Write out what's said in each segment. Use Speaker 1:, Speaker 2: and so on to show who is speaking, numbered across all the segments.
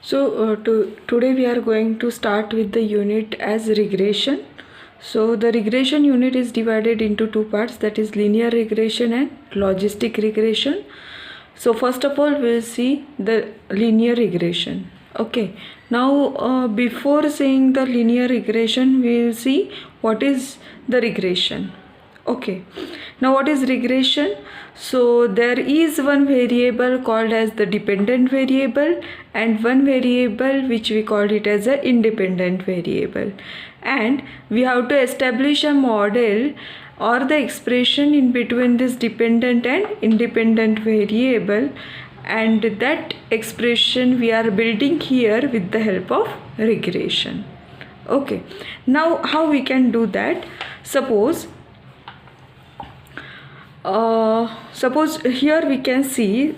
Speaker 1: Today we are going to start with the unit as regression. So the regression unit is divided into two parts, that is linear regression and logistic regression. So first of all we'll see the linear regression. Okay, now before saying the linear regression, we will see what is the regression. Okay, now what is regression? So there is one variable called as the dependent variable and one variable which we called it as a independent variable, and we have to establish a model or the expression in between this dependent and independent variable, and that expression we are building here with the help of regression. Okay, now how we can do that? Suppose here we can see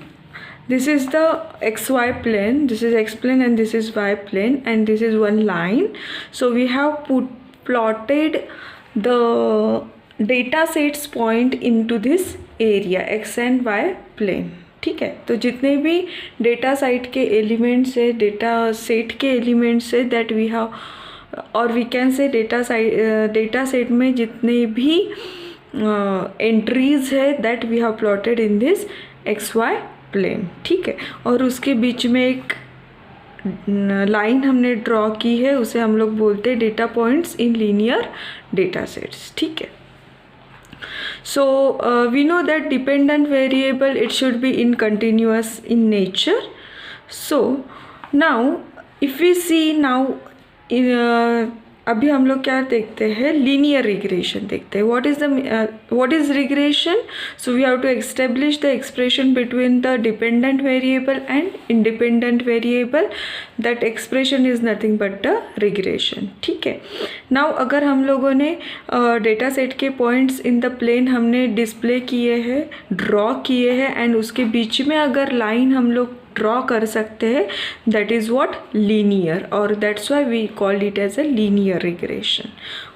Speaker 1: this is the xy plane, this is x plane and this is y plane, and this is one line. So we have plotted the data sets point into this area x and y plane. ठीक है, तो जितने भी data site के elements है, data set के elements है that we have, और we can say data set में जितने भी एंट्रीज है that we have plotted in this X Y plane. ठीक है, और उसके बीच में एक लाइन हमने ड्रॉ की है, उसे हम लोग बोलते हैं data points in linear data sets. ठीक है, so we know that dependent variable, it should be in continuous in nature. So now if we see now in अभी हम लोग क्या देखते हैं, लीनियर रिग्रेशन देखते हैं. What is regression? So we have to establish the expression between the dependent variable and independent variable. That expression is nothing but the regression. ठीक है, नाउ अगर हम लोगों ने डेटा सेट के पॉइंट्स इन द प्लेन हमने display किए हैं, ड्रॉ किए हैं, एंड उसके बीच में अगर लाइन हम लोग ड्रॉ कर सकते हैं, दैट इज़ व्हाट, लीनियर, और that's why we called it as a linear regression.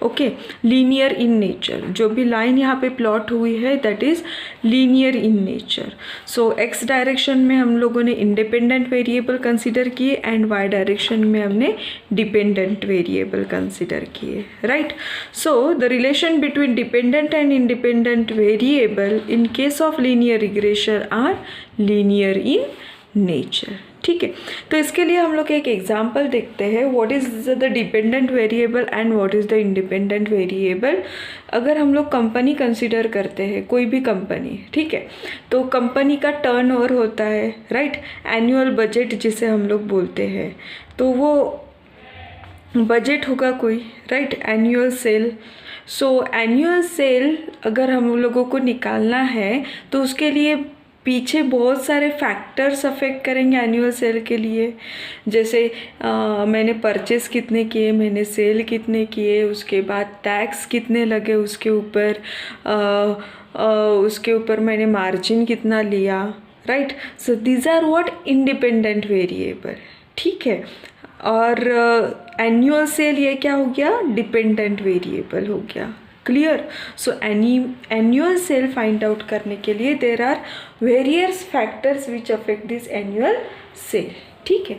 Speaker 1: Okay, linear in nature. जो भी लाइन यहाँ पे प्लॉट हुई है that is linear in nature. So X direction में हम लोगों ने इंडिपेंडेंट वेरिएबल कंसिडर किए एंड वाई डायरेक्शन में हमने डिपेंडेंट वेरिएबल कंसिडर किए. Right, so the relation between dependent and independent variable in case of linear regression are linear in nature. ठीक है, तो इसके लिए हम लोग एक एग्जांपल देखते हैं. What is the dependent variable and what is the independent variable. अगर हम लोग कंपनी कंसीडर करते हैं, कोई भी कंपनी, ठीक है, तो कंपनी का टर्नओवर होता है, राइट, एनुअल बजट जिसे हम लोग बोलते हैं. तो वो बजट होगा कोई, right, annual sale. So annual sale अगर हम लोगों को निकालना है तो उसके लिए पीछे बहुत सारे फैक्टर्स अफेक्ट करेंगे एनुअल सेल के लिए. जैसे मैंने परचेस कितने किए, मैंने सेल कितने किए, उसके बाद टैक्स कितने लगे उसके ऊपर मैंने मार्जिन कितना लिया. Right, so these are what, independent variable. ठीक है, और एनुअल सेल ये क्या हो गया, डिपेंडेंट वेरिएबल हो गया. Clear. So annual sale find out करने के लिए there are various factors which affect this annual sale. ठीक है,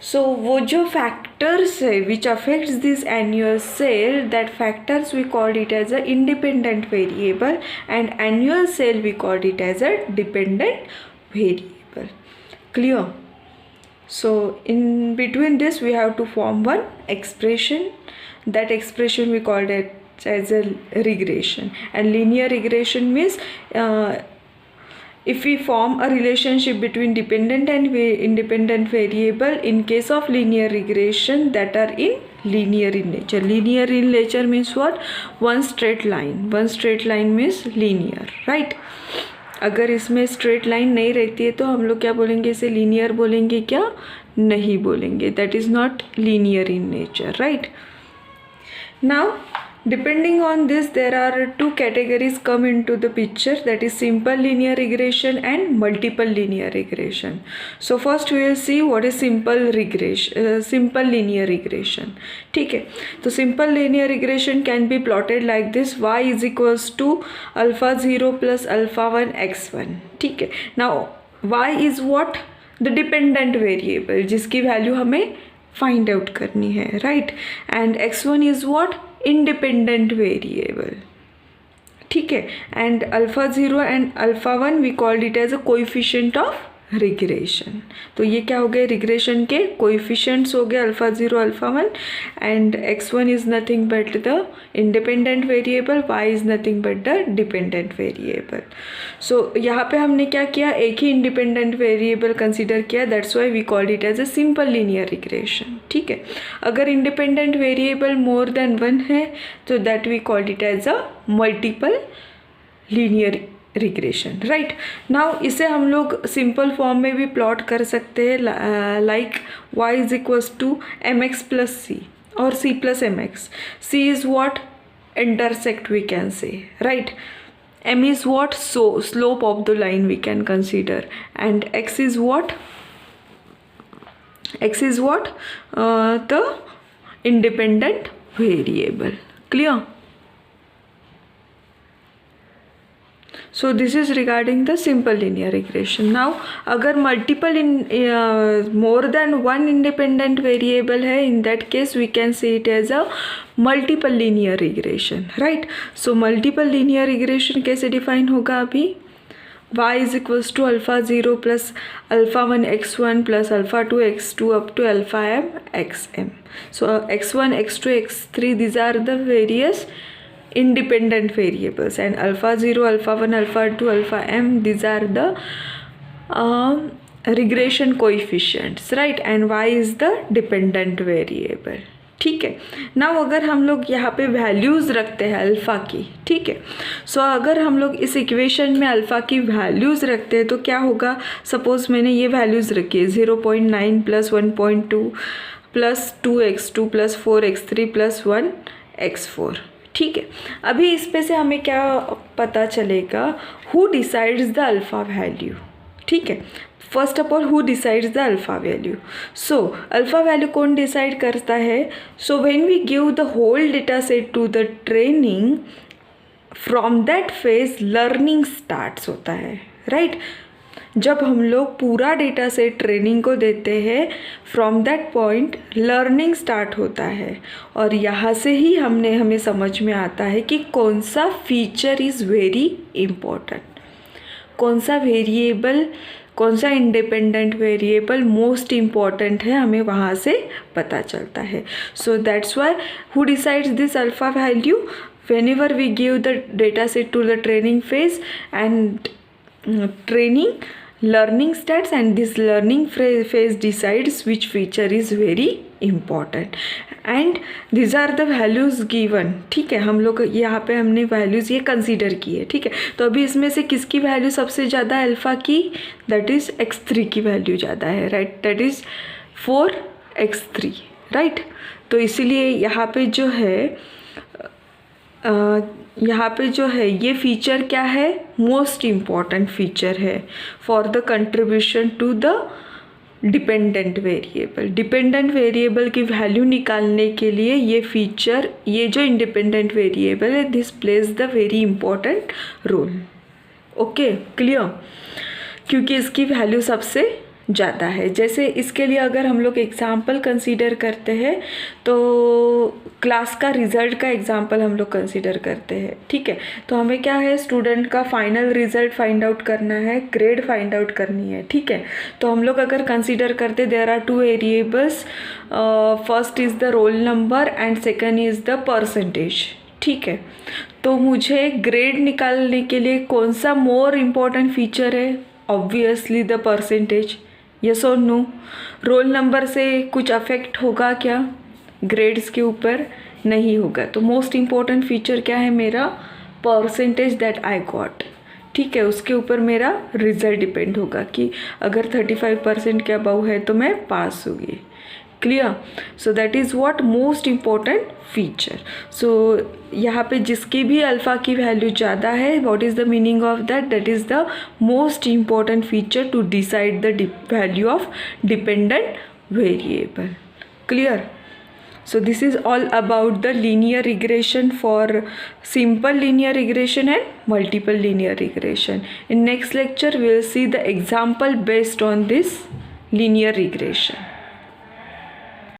Speaker 1: सो वो जो फैक्टर्स है which affects this annual sale, that factors we called it as a independent variable and annual sale we called it as a dependent variable. Clear. So in between this we have to form one expression. That expression we called it as a regression, and linear regression means if we form a relationship between dependent and independent variable in case of linear regression that are in linear in nature. Linear in nature means what, one straight line means linear. Right, अगर इसमें straight line नहीं रहती है तो हम लोग क्या बोलेंगे, इसे लीनियर बोलेंगे क्या, नहीं बोलेंगे. That is not linear in nature. Right, now depending on this there are two categories come into the picture, that is simple linear regression and multiple linear regression. So first we will see what is simple linear regression. ठीक है, तो simple linear regression can be plotted like this: y is equals to alpha 0 plus alpha 1 x1. ठीक है, now y is what, the dependent variable जिसकी value हमें find out करनी है, right. And x1 is what, independent variable, ठीक है। And alpha 0 and alpha 1 we called it as a coefficient of regression. तो ये क्या हो गए, रिग्रेशन के कोएफिशिएंट्स हो गए alpha 0 alpha 1। And x1 is nothing but the independent variable, y is nothing but the dependent variable. So यहाँ पे हमने क्या किया, एक ही इंडिपेंडेंट वेरिएबल कंसिडर किया, that's why we called it as a simple linear regression, ठीक है। अगर इंडिपेंडेंट वेरिएबल मोर देन 1 है तो that we called it as a multiple linear regression, right. Now इसे हम लोग सिंपल फॉर्म में भी प्लॉट कर सकते हैं, like y is equals to mx plus c और c plus mx. c is what, intersect we can say, right. m is what, so slope of the line we can consider, and x is what, the independent variable. Clear? So this is regarding the simple linear regression. Now अगर multiple more than one independent variable है, in that case we can say it as a multiple linear regression, right. So multiple linear regression कैसे define होगा अभी, y is equals to alpha 0 plus alpha 1 x1 plus alpha 2 x2 up to alpha m xm. So x1 x2 x3 these are the various independent variables, and alpha 0 alpha 1 alpha 2 alpha m these are the regression coefficients, right. And y is the dependent variable, ठीक है। Now अगर हम लोग यहाँ पे values रखते हैं alpha की, ठीक है। सो अगर हम लोग इस इक्वेशन में अल्फ़ा की वैल्यूज़ रखते हैं तो क्या होगा, सपोज़ मैंने ये वैल्यूज़ रखी है 0.9 plus 1.2 plus 2x2 plus 4x3 plus 1x4, ठीक है। अभी इस पे से हमें क्या पता चलेगा, who decides the alpha value, ठीक है। First of all who decides the alpha value, so alpha value कौन डिसाइड करता है, so when we give the whole data set to the training, from that phase learning starts होता है, right. जब हम लोग पूरा डेटा सेट ट्रेनिंग को देते हैं, from that point learning start होता है, और यहाँ से ही हमें समझ में आता है कि कौन सा फीचर इज़ वेरी इम्पोर्टेंट, कौन सा वेरिएबल, कौन सा इंडिपेंडेंट वेरिएबल मोस्ट इम्पॉर्टेंट है, हमें वहाँ से पता चलता है। So that's why who decides this alpha value, whenever we give the data set to the training phase, and training learning starts, and this learning phase decides which feature is very important, and these are the values given, ठीक है। हम लोग यहाँ पे हमने values ये consider की है, ठीक है। तो अभी इसमें से किसकी वैल्यू सबसे ज़्यादा है, अल्फ़ा की, दैट इज़ x3 की वैल्यू ज़्यादा है, right, that is 4x3, right. तो इसीलिए यहाँ पे जो है ये फीचर क्या है, मोस्ट इम्पॉर्टेंट फीचर है for the contribution to the dependent variable. Dependent variable की वैल्यू निकालने के लिए ये फीचर, ये जो इंडिपेंडेंट वेरिएबल है, this plays the very important role, okay, clear. क्योंकि इसकी वैल्यू सबसे ज़्यादा है। जैसे इसके लिए अगर हम लोग एग्जाम्पल कंसीडर करते हैं तो क्लास का रिज़ल्ट का एग्जाम्पल हम लोग कंसीडर करते हैं, ठीक है। तो हमें क्या है, स्टूडेंट का फाइनल रिज़ल्ट फाइंड आउट करना है, ग्रेड फाइंड आउट करनी है, ठीक है। तो हम लोग अगर कंसीडर करते, there are 2 variables, first is the roll number and second is the percentage, ठीक है। तो मुझे ग्रेड निकालने के लिए कौन सा मोर इम्पॉर्टेंट फीचर है, ऑब्वियसली द परसेंटेज, यस और नो। रोल नंबर से कुछ अफेक्ट होगा क्या ग्रेड्स के ऊपर, नहीं होगा। तो मोस्ट इम्पॉर्टेंट फीचर क्या है मेरा, परसेंटेज दैट आई गॉट, ठीक है। उसके ऊपर मेरा रिजल्ट डिपेंड होगा कि अगर 35% के अबव है तो मैं पास होगी, clear. So that is what most important feature. So यहाँ पे जिसकी भी अल्फ़ा की वैल्यू ज़्यादा है, what is the meaning of that, that is the most important feature to decide the value of dependent variable, clear. So this is all about the linear regression for simple linear regression and multiple linear regression. In next lecture we will see the example based on this linear regression.